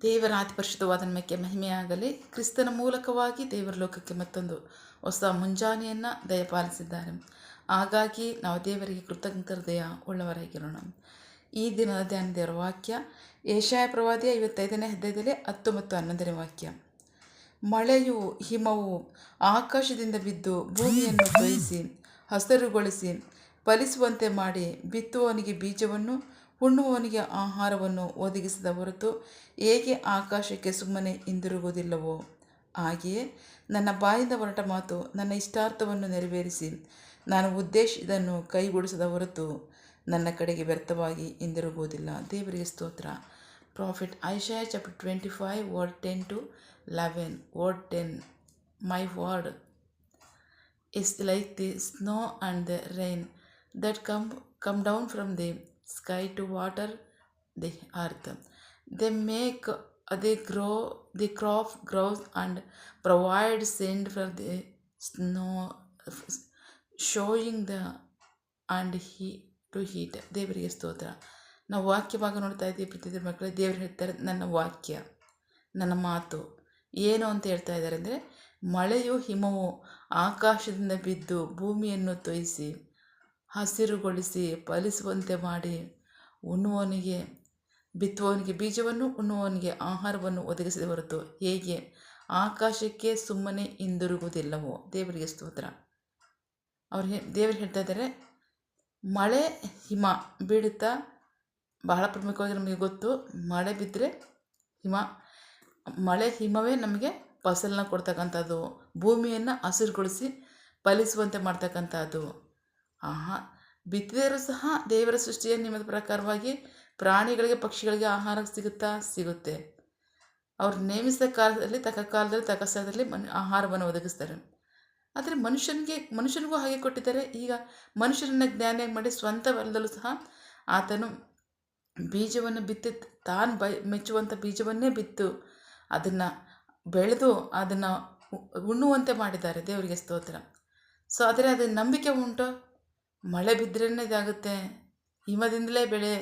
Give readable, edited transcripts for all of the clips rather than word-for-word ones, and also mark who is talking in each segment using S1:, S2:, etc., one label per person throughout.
S1: ದೇವರ ಅತಿ ಪರಿಶುದ್ಧವಾದ ನಾಮಕ್ಕೆ ಮಹಿಮೆಯಾಗಲಿ. ಕ್ರಿಸ್ತನ ಮೂಲಕವಾಗಿ ದೇವರ ಲೋಕಕ್ಕೆ ಮತ್ತೊಂದು ಹೊಸ ಮುಂಜಾನೆಯನ್ನು ದಯಪಾಲಿಸಿದ್ದಾರೆ. ಹಾಗಾಗಿ ನಾವು ದೇವರಿಗೆ ಕೃತಜ್ಞ ಹೃದಯ ಉಳ್ಳವರಾಗಿರೋಣ. ಈ ದಿನದ ಧ್ಯಾನ ದೇವರ ವಾಕ್ಯ ಯೆಶಾಯ ಪ್ರವಾದಿಯ 55ನೇ ಅಧ್ಯಾಯದಲ್ಲಿ 10 ಮತ್ತು 11ನೇ ವಾಕ್ಯ. ಮಳೆಯು ಹಿಮವು ಆಕಾಶದಿಂದ ಬಿದ್ದು ಭೂಮಿಯನ್ನು ಕೊಯ್ಯಿಸಿ ಹಸಿರುಗೊಳಿಸಿ ಫಲಿಸುವಂತೆ ಮಾಡಿ ಬಿತ್ತುವವನಿಗೆ ಬೀಜವನ್ನು ಉಣ್ಣುವವನಿಗೆ ಆಹಾರವನ್ನು ಒದಗಿಸಿದ ಹೊರತು ಹೇಗೆ ಆಕಾಶಕ್ಕೆ ಸುಮ್ಮನೆ ಹಿಂದಿರುಗುವುದಿಲ್ಲವೋ ಹಾಗೆಯೇ ನನ್ನ ಬಾಯಿಂದ ಹೊರಟ ಮಾತು ನನ್ನ ಇಷ್ಟಾರ್ಥವನ್ನು ನೆರವೇರಿಸಿ ನಾನು ಉದ್ದೇಶಿಸಿದ್ದನ್ನು ಕೈಗೂಡಿಸದ ಹೊರತು ನನ್ನ ಕಡೆಗೆ ವ್ಯರ್ಥವಾಗಿ ಹಿಂದಿರುಗುವುದಿಲ್ಲ. ದೇವರಿಗೆ ಸ್ತೋತ್ರ. Prophet Isaiah chapter 25 word 10 to 11. Word 10. My word is like the snow and the rain that come down from the sky to water the earth. They make the crop grows and provide shade for the snow, showing the and heat to heat. ದೇವರಿಗೆ ಸ್ತೋತ್ರ. ನಾವು ವಾಕ್ಯ ಭಾಗ ನೋಡ್ತಾ ಇದ್ದೀವಿ. ಪ್ರತಿದಿನ ಮಕ್ಕಳೇ, ದೇವರು ಹೇಳ್ತಾರೆ, ನನ್ನ ವಾಕ್ಯ, ನನ್ನ ಮಾತು ಏನು ಅಂತ ಹೇಳ್ತಾ ಇದ್ದಾರೆ ಅಂದರೆ, ಮಳೆಯು ಹಿಮವು ಆಕಾಶದಿಂದ ಬಿದ್ದು ಭೂಮಿಯನ್ನು ತೊಯಿಸಿ ಹಸಿರುಗೊಳಿಸಿ ಫಲಿಸುವಂತೆ ಮಾಡಿ ಉಣ್ಣುವವನಿಗೆ ಬಿತ್ತುವವನಿಗೆ ಬೀಜವನ್ನು ಉಣ್ಣುವವನಿಗೆ ಆಹಾರವನ್ನು ಒದಗಿಸಿದ ಹೊರತು ಹೇಗೆ ಆಕಾಶಕ್ಕೆ ಸುಮ್ಮನೆ ಹಿಂದಿರುಗುವುದಿಲ್ಲವೋ. ದೇವರಿಗೆ ಸ್ತೋತ್ರ. ದೇವರು ಹೇಳ್ತಾ ಇದ್ದಾರೆ, ಮಳೆ ಹಿಮ ಬೀಳುತ್ತಾ, ಬಹಳ ಪ್ರಮುಖವಾಗಿ ನಮಗೆ ಗೊತ್ತು, ಮಳೆ ಬಿದ್ದರೆ ಮಳೆ ಹಿಮವೇ ನಮಗೆ ಫಸಲನ್ನ ಕೊಡ್ತಕ್ಕಂಥದ್ದು, ಭೂಮಿಯನ್ನು ಹಸಿರುಗೊಳಿಸಿ ಫಲಿಸುವಂತೆ ಮಾಡ್ತಕ್ಕಂಥದ್ದು. ಬಿತ್ತದರೂ ಸಹ ದೇವರ ಸೃಷ್ಟಿಯ ನಿಯಮದ ಪ್ರಕಾರವಾಗಿ ಪ್ರಾಣಿಗಳಿಗೆ ಪಕ್ಷಿಗಳಿಗೆ ಆಹಾರ ಸಿಗುತ್ತೆ. ಅವ್ರು ನೇಮಿಸಿದ ಕಾಲದಲ್ಲಿ ತಕ್ಕ ಸ್ಥಳದಲ್ಲಿ ಆಹಾರವನ್ನು ಒದಗಿಸ್ತಾರೆ. ಆದರೆ ಮನುಷ್ಯನಿಗೂ ಹಾಗೆ ಕೊಟ್ಟಿದ್ದಾರೆ. ಈಗ ಮನುಷ್ಯನನ್ನು ಜ್ಞಾನ ಮಾಡಿ ಸ್ವಂತ ಹೊಲದಲ್ಲೂ ಸಹ ಆತನು ಬೀಜವನ್ನು ಬಿತ್ತಿ ತಾನು ಮೆಚ್ಚುವಂಥ ಬೀಜವನ್ನೇ ಬಿತ್ತು ಅದನ್ನು ಬೆಳೆದು ಅದನ್ನು ಉಣ್ಣುವಂತೆ ಮಾಡಿದ್ದಾರೆ. ದೇವರಿಗೆ ಸ್ತೋತ್ರ. ಸೊ ಆದರೆ ಅದು ನಂಬಿಕೆ ಉಂಟು. ಮಳೆ ಬಿದ್ದರೆ ಇದಾಗುತ್ತೆ, ಹಿಮದಿಂದಲೇ ಬೆಳೆ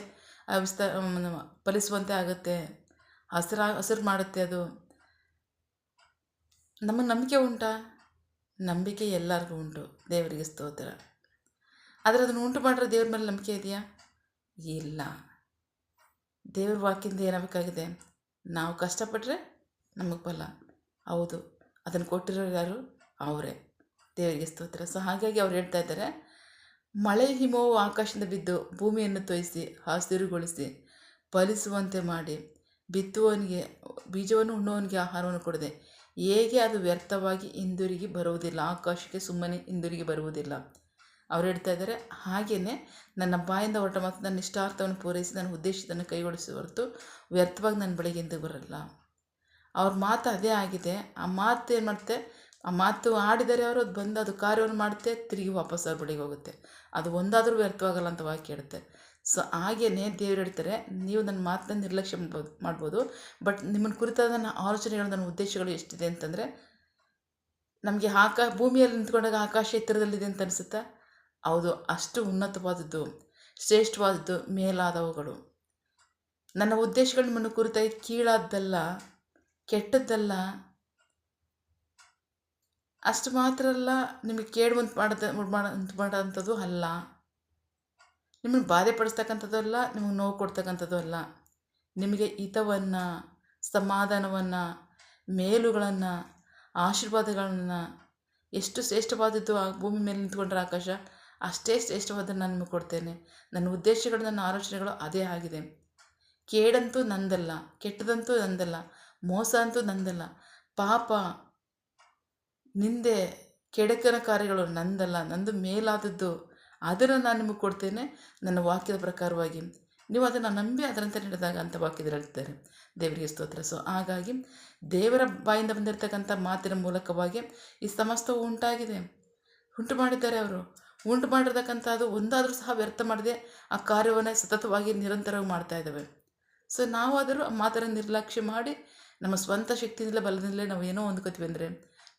S1: ಫಲಿಸುವಂತೆ ಆಗುತ್ತೆ, ಹಸಿರು ಮಾಡುತ್ತೆ, ಅದು ನಮಗೆ ನಂಬಿಕೆ ಉಂಟಾ? ನಂಬಿಕೆ ಎಲ್ಲರಿಗೂ ಉಂಟು. ದೇವರಿಗೆ ಸ್ತೋತ್ರ. ಆದರೆ ಅದನ್ನು ಉಂಟು ಮಾಡಿರೋ ದೇವ್ರ ಮೇಲೆ ನಂಬಿಕೆ ಇದೆಯಾ? ಇಲ್ಲ. ದೇವ್ರ ವಾಕ್ಯದಿಂದ ಏನಾಗಬೇಕಾಗಿದೆ? ನಾವು ಕಷ್ಟಪಟ್ಟರೆ ನಮಗೆ ಫಲ. ಹೌದು, ಅದನ್ನು ಕೊಟ್ಟಿರೋರು ಯಾರು? ಅವರೇ. ದೇವರಿಗೆ ಸ್ತೋತ್ರ. ಸೊ ಹಾಗಾಗಿ ಅವ್ರು ಹೇಳ್ತಾ ಇದ್ದಾರೆ, ಮಳೆ ಹಿಮವು ಆಕಾಶದಿಂದ ಬಿದ್ದು ಭೂಮಿಯನ್ನು ತೊಯಿಸಿ ಹಸಿರುಗೊಳಿಸಿ ಫಲಿಸುವಂತೆ ಮಾಡಿ ಬಿತ್ತುವವನಿಗೆ ಬೀಜವನ್ನು ಉಣ್ಣುವವನಿಗೆ ಆಹಾರವನ್ನು ಕೊಡದೆ ಹೇಗೆ ಅದು ವ್ಯರ್ಥವಾಗಿ ಹಿಂದಿರುಗಿ ಬರುವುದಿಲ್ಲ, ಆಕಾಶಕ್ಕೆ ಸುಮ್ಮನೆ ಹಿಂದಿರುಗಿ ಬರುವುದಿಲ್ಲ. ಅವ್ರು ಹೇಳ್ತಾ ಇದ್ದಾರೆ, ಹಾಗೆಯೇ ನನ್ನ ಬಾಯಿಂದ ಹೊರಟ ಮಾತು ನನ್ನ ಇಷ್ಟಾರ್ಥವನ್ನು ಪೂರೈಸಿ ನನ್ನ ಉದ್ದೇಶವನ್ನು ಕೈಗೊಳಿಸುವ ಹೊರತು ವ್ಯರ್ಥವಾಗಿ ನನ್ನ ಬಳಿಗೆ ಹಿಂದೆ ಬರಲ್ಲ. ಅವ್ರ ಮಾತು ಅದೇ ಆಗಿದೆ. ಆ ಮಾತು ಏನು ಮಾಡುತ್ತೆ? ಆ ಮಾತು ಆಡಿದರೆ ಅವರು ಅದು ಬಂದು ಅದು ಕಾರ್ಯವನ್ನು ಮಾಡುತ್ತೆ, ತಿರುಗಿ ವಾಪಸ್ ಅವ್ರ ಬಳಿಗೆ ಹೋಗುತ್ತೆ. ಅದು ಒಂದಾದರೂ ವ್ಯರ್ಥವಾಗಲ್ಲ ಅಂತ ವಾಕ್ಯ ಹೇಳುತ್ತೆ. ಸೊ ಹಾಗೆಯೇ ದೇವರು ಹೇಳ್ತಾರೆ, ನೀವು ನನ್ನ ಮಾತನ್ನ ನಿರ್ಲಕ್ಷ್ಯ ಮಾಡ್ಬೋದು, ಬಟ್ ನಿಮ್ಮನ್ನು ಕುರಿತಾದ ನನ್ನ ಆಲೋಚನೆಗಳು, ನನ್ನ ಉದ್ದೇಶಗಳು ಎಷ್ಟಿದೆ ಅಂತಂದರೆ, ನಮಗೆ ಭೂಮಿಯಲ್ಲಿ ನಿಂತ್ಕೊಂಡಾಗ ಆಕಾಶ ಎತ್ತರದಲ್ಲಿದೆ ಅಂತ ಅನಿಸುತ್ತಾ? ಹೌದು, ಅಷ್ಟು ಉನ್ನತವಾದದ್ದು, ಶ್ರೇಷ್ಠವಾದದ್ದು, ಮೇಲಾದವುಗಳು. ನನ್ನ ಉದ್ದೇಶಗಳು ನಿಮ್ಮನ್ನು ಕುರಿತಾಗಿ ಕೀಳಾದ್ದಲ್ಲ, ಕೆಟ್ಟದ್ದಲ್ಲ. ಅಷ್ಟು ಮಾತ್ರ ಅಲ್ಲ, ನಿಮಗೆ ಕೇಳುವಂತ ಮಾಡೋಂಥದ್ದು ಅಲ್ಲ, ನಿಮ್ಮನ್ನು ಬಾಧೆ ಪಡಿಸ್ತಕ್ಕಂಥದ್ದು ಅಲ್ಲ, ನಿಮಗೆ ನೋವು ಕೊಡ್ತಕ್ಕಂಥದ್ದು ಅಲ್ಲ. ನಿಮಗೆ ಹಿತವನ್ನು, ಸಮಾಧಾನವನ್ನು, ಮೇಲುಗಳನ್ನು, ಆಶೀರ್ವಾದಗಳನ್ನು, ಎಷ್ಟು ಶ್ರೇಷ್ಠವಾದದ್ದು ಆ ಭೂಮಿ ಮೇಲೆ ನಿಂತ್ಕೊಂಡ್ರೆ ಆಕಾಶ, ಅಷ್ಟೇ ಶ್ರೇಷ್ಠವಾದನ್ನು ನಾನು ನಿಮಗೆ ಕೊಡ್ತೇನೆ. ನನ್ನ ಉದ್ದೇಶಗಳು, ನನ್ನ ಆಲೋಚನೆಗಳು ಅದೇ ಆಗಿದೆ. ಕೇಡಂತೂ ನಂದಲ್ಲ, ಕೆಟ್ಟದಂತೂ ನಂದಲ್ಲ, ಮೋಸ ಅಂತೂ ನಂದಲ್ಲ, ಪಾಪ, ನಿಂದೆ, ಕೆಡಕನ ಕಾರ್ಯಗಳು ನಂದಲ್ಲ, ನಂದು ಮೇಲಾದದ್ದು, ಅದನ್ನು ನಾನು ನಿಮಗೆ ಕೊಡ್ತೇನೆ ನನ್ನ ವಾಕ್ಯದ ಪ್ರಕಾರವಾಗಿ. ನೀವು ಅದನ್ನು ನಂಬಿ ಅದರಂತೆ ನಡೆದಾಗ ಅಂತ ವಾಕ್ಯದಲ್ಲಿ ಹೇಳ್ತಾರೆ. ದೇವರಿಗೆ ಸ್ತೋತ್ರ. ಸೊ ಹಾಗಾಗಿ ದೇವರ ಬಾಯಿಂದ ಬಂದಿರತಕ್ಕಂಥ ಮಾತಿನ ಮೂಲಕವಾಗಿ ಈ ಸಮಸ್ತವು ಉಂಟು ಮಾಡಿದ್ದಾರೆ. ಅವರು ಉಂಟು ಮಾಡಿರ್ತಕ್ಕಂಥದ್ದು ಒಂದಾದರೂ ಸಹ ವ್ಯರ್ಥ ಮಾಡದೆ ಆ ಕಾರ್ಯವನ್ನು ಸತತವಾಗಿ ನಿರಂತರವಾಗಿ ಮಾಡ್ತಾ ಇದ್ದಾವೆ. ಸೊ ನಾವಾದರೂ ಆ ಮಾತನ್ನು ನಿರ್ಲಕ್ಷ್ಯ ಮಾಡಿ ನಮ್ಮ ಸ್ವಂತ ಶಕ್ತಿಯಿಂದಲೇ ಬಲದಿಂದಲೇ ನಾವು ಏನೋ ಹೊಂದ್ಕೋತೀವಿ ಅಂದರೆ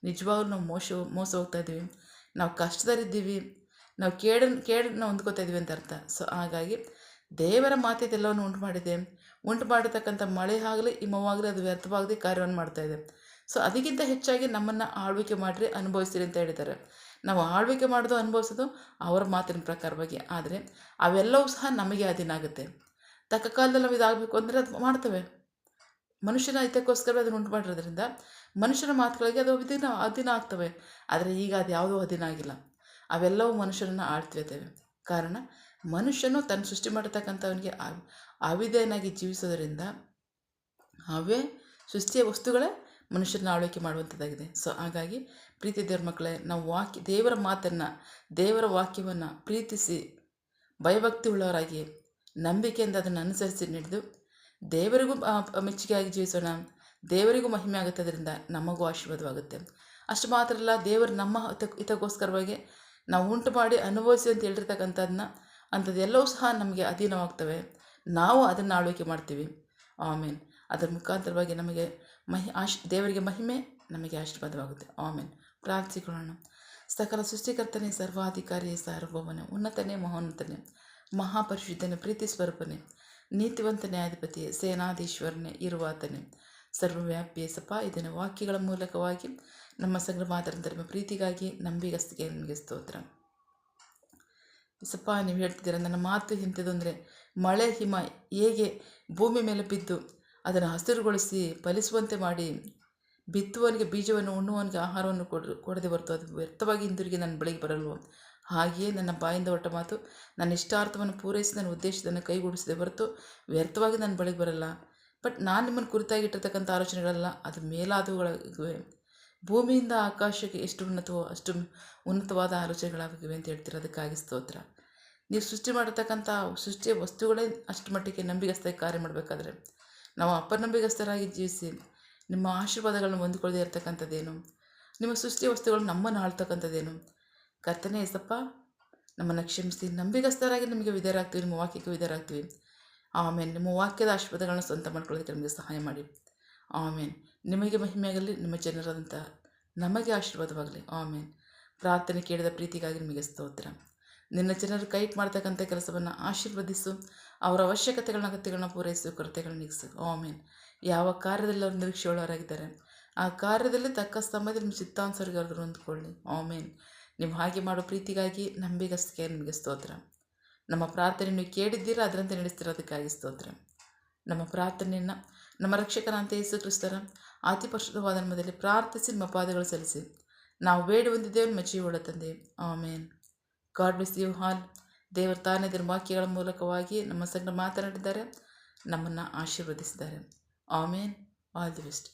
S1: ನಿಜವಾಗ್ಲೂ ನಾವು ಮೋಸ ಹೋಗ್ತಾ ಇದ್ದೀವಿ. ನಾವು ಕಷ್ಟದಲ್ಲಿದ್ದೀವಿ, ನಾವು ಕೇಡನ್ನು ಹೊಂದ್ಕೋತಾ ಇದ್ದೀವಿ ಅಂತ ಅರ್ಥ. ಸೊ ಹಾಗಾಗಿ ದೇವರ ಮಾತಿದೆಲ್ಲವನ್ನು ಉಂಟು ಮಾಡಿದೆ. ಉಂಟು ಮಾಡತಕ್ಕಂಥ ಮಳೆ ಆಗಲಿ ಹಿಮವಾಗಲಿ ಅದು ವ್ಯರ್ಥವಾಗದೆ ಕಾರ್ಯವನ್ನು ಮಾಡ್ತಾ ಇದೆ. ಸೊ ಅದಕ್ಕಿಂತ ಹೆಚ್ಚಾಗಿ ನಮ್ಮನ್ನು ಆಳ್ವಿಕೆ ಮಾಡಿರಿ, ಅನುಭವಿಸ್ತೀರಿ ಅಂತ ಹೇಳಿದ್ದಾರೆ. ನಾವು ಆಳ್ವಿಕೆ ಮಾಡೋದು ಅನುಭವಿಸೋದು ಅವರ ಮಾತಿನ ಪ್ರಕಾರವಾಗಿ. ಆದರೆ ಅವೆಲ್ಲವೂ ಸಹ ನಮಗೆ ಅಧೀನ ಆಗುತ್ತೆ. ತಕ್ಕ ಕಾಲದಲ್ಲಿ ನಾವು ಇದಾಗಬೇಕು ಅಂದರೆ ಅದು ಮಾಡ್ತವೆ. ಮನುಷ್ಯನ ಹಿತಕ್ಕೋಸ್ಕರ ಅದನ್ನು ಉಂಟು ಮಾಡಿರೋದ್ರಿಂದ ಮನುಷ್ಯನ ಮಾತುಗಳಿಗೆ ಅದು ಅಧೀನ ಆಗ್ತವೆ. ಆದರೆ ಈಗ ಅದು ಯಾವುದೂ ಅಧೀನ ಆಗಿಲ್ಲ. ಅವೆಲ್ಲವೂ ಮನುಷ್ಯನನ್ನು ಆಳ್ತಿರ್ತವೆ. ಕಾರಣ ಮನುಷ್ಯನು ತನ್ನ ಸೃಷ್ಟಿ ಮಾಡಿರ್ತಕ್ಕಂಥವನಿಗೆ ಅವಿಧೇಯನಾಗಿ ಜೀವಿಸೋದರಿಂದ ಅವೇ ಸೃಷ್ಟಿಯ ವಸ್ತುಗಳೇ ಮನುಷ್ಯರನ್ನ ಆಳ್ವಿಕೆ ಮಾಡುವಂಥದ್ದಾಗಿದೆ. ಸೊ ಹಾಗಾಗಿ ಪ್ರೀತಿ ದೇವರ ಮಕ್ಕಳೇ, ನಾವು ದೇವರ ಮಾತನ್ನು, ದೇವರ ವಾಕ್ಯವನ್ನು ಪ್ರೀತಿಸಿ ಭಯಭಕ್ತಿ ಉಳ್ಳವರಾಗಿ ನಂಬಿಕೆಯಿಂದ ಅದನ್ನು ಅನುಸರಿಸಿ ನಡೆದು ದೇವರಿಗೂ ಮೆಚ್ಚುಗೆಯಾಗಿ ಜೀವಿಸೋಣ. ದೇವರಿಗೂ ಮಹಿಮೆ ಆಗುತ್ತೆ. ಅದರಿಂದ ನಮಗೂ ಆಶೀರ್ವಾದವಾಗುತ್ತೆ. ಅಷ್ಟು ಮಾತ್ರ ಅಲ್ಲ, ದೇವರು ನಮ್ಮ ಹಿತಕ್ಕೋಸ್ಕರವಾಗಿ ನಾವು ಉಂಟು ಮಾಡಿ ಅನುಭವಿಸಿ ಅಂತ ಹೇಳಿರ್ತಕ್ಕಂಥದ್ದನ್ನ ಅಂಥದ್ದೆಲ್ಲವೂ ಸಹ ನಮಗೆ ಅಧೀನವಾಗ್ತವೆ. ನಾವು ಅದನ್ನು ಆಳ್ವಿಕೆ ಮಾಡ್ತೀವಿ. ಆಮೇನ್. ಅದರ ಮುಖಾಂತರವಾಗಿ ನಮಗೆ ದೇವರಿಗೆ ಮಹಿಮೆ, ನಮಗೆ ಆಶೀರ್ವಾದವಾಗುತ್ತೆ. ಆಮೇನ್. ಪ್ರಾರ್ಥಿಕೊಳ್ಳೋಣ. ಸಕಲ ಸೃಷ್ಟಿಕರ್ತನೇ, ಸರ್ವಾಧಿಕಾರಿ, ಸಾರ್ವಭೌಮನೇ, ಉನ್ನತನೇ, ಮಹೋನ್ನತನೇ, ಮಹಾಪರಿಶುದ್ಧನೇ, ಪ್ರೀತಿ ಸ್ವರೂಪನೇ, ನೀತಿವಂತ ನ್ಯಾಯಾಧಿಪತಿಯೇ, ಸೇನಾಧೀಶ್ವರನೇ, ಇರುವಾತನೇ, ಸರ್ವವ್ಯಾಪಿಯೇ ಸಪ ಇದನ್ನು ವಾಕ್ಯಗಳ ಮೂಲಕವಾಗಿ ನಮ್ಮ ಸಂಗ್ರಹ ಮಾತಾಡ್ತಾರೆ. ನಿಮ್ಮ ಪ್ರೀತಿಗಾಗಿ ನಂಬಿಗಸ್ತಿಗೆ ನಿಮಗೆ ಸ್ತೋತ್ರ. ಸಪ ನೀವು ಹೇಳ್ತಿದ್ದೀರ, ನನ್ನ ಮಾತು ಇಂಥದ್ದು ಅಂದರೆ ಮಳೆ ಹಿಮ ಹೇಗೆ ಭೂಮಿ ಮೇಲೆ ಬಿದ್ದು ಅದನ್ನು ಹಸಿರುಗೊಳಿಸಿ ಫಲಿಸುವಂತೆ ಮಾಡಿ ಬಿತ್ತುವವನಿಗೆ ಬೀಜವನ್ನು, ಉಣ್ಣುವವನಿಗೆ ಆಹಾರವನ್ನು ಕೊಡದೆ ಹೊರತು ಅದು ವ್ಯರ್ಥವಾಗಿ ಹಿಂದಿರುಗಿ ನನ್ನ ಬಳಿಗೆ ಬರಲ್ವೋ, ಹಾಗೆಯೇ ನನ್ನ ಬಾಯಿಂದ ಹೊರಟ ಮಾತು ನನ್ನ ಇಷ್ಟಾರ್ಥವನ್ನು ಪೂರೈಸಿ ನನ್ನ ಉದ್ದೇಶವನ್ನು ಕೈಗೂಡಿಸದೆ ಹೊರತು ವ್ಯರ್ಥವಾಗಿ ನನ್ನ ಬಳಿಗೆ ಬರಲ್ಲ. ಬಟ್ ನಾನು ನಿಮ್ಮನ್ನು ಕುರಿತಾಗಿಟ್ಟಿರ್ತಕ್ಕಂಥ ಆಲೋಚನೆಗಳಲ್ಲ, ಅದು ಮೇಲಾದವುಗಳಿವೆ. ಭೂಮಿಯಿಂದ ಆಕಾಶಕ್ಕೆ ಎಷ್ಟು ಉನ್ನತವೋ ಅಷ್ಟು ಉನ್ನತವಾದ ಆಲೋಚನೆಗಳಾಗಿವೆ ಅಂತ ಹೇಳ್ತಿರೋದಕ್ಕಾಗಿ ಸ್ತೋತ್ರ. ನೀವು ಸೃಷ್ಟಿ ಮಾಡಿರ್ತಕ್ಕಂಥ ಸೃಷ್ಟಿಯ ವಸ್ತುಗಳೇ ಅಷ್ಟು ಮಟ್ಟಿಗೆ ನಂಬಿಗಸ್ತಾಗಿ ಕಾರ್ಯ ಮಾಡಬೇಕಾದ್ರೆ ನಾವು ಅಪನಂಬಿಗಸ್ತರಾಗಿ ಜೀವಿಸಿ ನಿಮ್ಮ ಆಶೀರ್ವಾದಗಳನ್ನು ಹೊಂದಿಕೊಳ್ಳದೆ ಇರತಕ್ಕಂಥದ್ದೇನು? ನಿಮ್ಮ ಸೃಷ್ಟಿಯ ವಸ್ತುಗಳು ನಮ್ಮನ್ನು ಆಳ್ತಕ್ಕಂಥದ್ದೇನು? ಕರ್ತನೇ ಏಸಪ್ಪ, ನಮ್ಮನ್ನು ಕ್ಷಮಿಸಿ ನಂಬಿಗಸ್ತರಾಗಿ ನಿಮಗೆ ವಿಧೇಯರಾಗ್ತೀವಿ, ನಿಮ್ಮ ವಾಕ್ಯಕ್ಕೆ ವಿಧೇಯರಾಗ್ತೀವಿ. ಆಮೇಲೆ ನಿಮ್ಮ ವಾಕ್ಯದ ಆಶೀರ್ವಾದಗಳನ್ನು ಸ್ವಂತ ಮಾಡ್ಕೊಳ್ಳೋದಕ್ಕೆ ನಮಗೆ ಸಹಾಯ ಮಾಡಿ. ಆಮೇನ್. ನಿಮಗೆ ಮಹಿಮೆಯಾಗಲಿ, ನಿಮ್ಮ ಜನರಾದಂಥ ನಮಗೆ ಆಶೀರ್ವಾದವಾಗಲಿ. ಆಮೇನ್. ಪ್ರಾರ್ಥನೆ ಕೇಳಿದ ಪ್ರೀತಿಗಾಗಿ ನಿಮಗೆ ಸ್ತೋತ್ರ. ನಿನ್ನ ಜನರು ಕೈಟ್ ಮಾಡ್ತಕ್ಕಂಥ ಕೆಲಸವನ್ನು ಆಶೀರ್ವದಿಸು, ಅವರ ಅಗತ್ಯಗಳನ್ನ ಪೂರೈಸು, ಕೊರತೆಗಳನ್ನ ನೀಗಿಸು. ಆಮೇನ್. ಯಾವ ಕಾರ್ಯದಲ್ಲಿ ಅವರು ನಿರೀಕ್ಷೆಯುಳ್ಳವರಾಗಿದ್ದಾರೆ ಆ ಕಾರ್ಯದಲ್ಲಿ ತಕ್ಕ ಸಮಯದಲ್ಲಿ ನಿಮ್ಮ ಚಿತ್ತಾನುಸಾರವಾಗಿ ಅವ್ರದ್ದು ಹೊಂದ್ಕೊಳ್ಳಿ. ಆಮೇನ್. ನೀವು ಹಾಗೆ ಮಾಡೋ ಪ್ರೀತಿಗಾಗಿ ನಂಬಿಗಸ್ತಿಗೆ ನಿಮಗೆ ಸ್ತೋತ್ರ. ನಮ್ಮ ಪ್ರಾರ್ಥನೆ ನೀವು ಕೇಳಿದ್ದೀರಾ, ಅದರಂತೆ ನಡೆಸ್ತಿರೋದಕ್ಕಾಗಿ ಸ್ತೋತ್ರ. ನಮ್ಮ ಪ್ರಾರ್ಥನೆಯನ್ನು ನಮ್ಮ ರಕ್ಷಕನಾಂತ ಯೇಸು ಕ್ರಿಸ್ತರ ಅತಿ ಪರಿಶುದ್ಧವಾದ ನಾಮದಲ್ಲಿ ಪ್ರಾರ್ಥಿಸಿ ನಿಮ್ಮ ಪಾದಗಳು ಸಲ್ಲಿಸಿ ನಾವು ಬೇಡಿ ಹೊಂದಿದ್ದೇವೆ, ಮೆಚ್ಚುಗೊಳ್ಳ ತಂದೆ. Amen. God bless you all. ದೇವರು ತಾನೇ ಇದರ ವಾಕ್ಯಗಳ ಮೂಲಕವಾಗಿ ನಮ್ಮ ಸಂಗಡ ಮಾತನಾಡಿದ್ದಾರೆ, ನಮ್ಮನ್ನು ಆಶೀರ್ವದಿಸಿದ್ದಾರೆ. ಆಮೇನ್. All the best.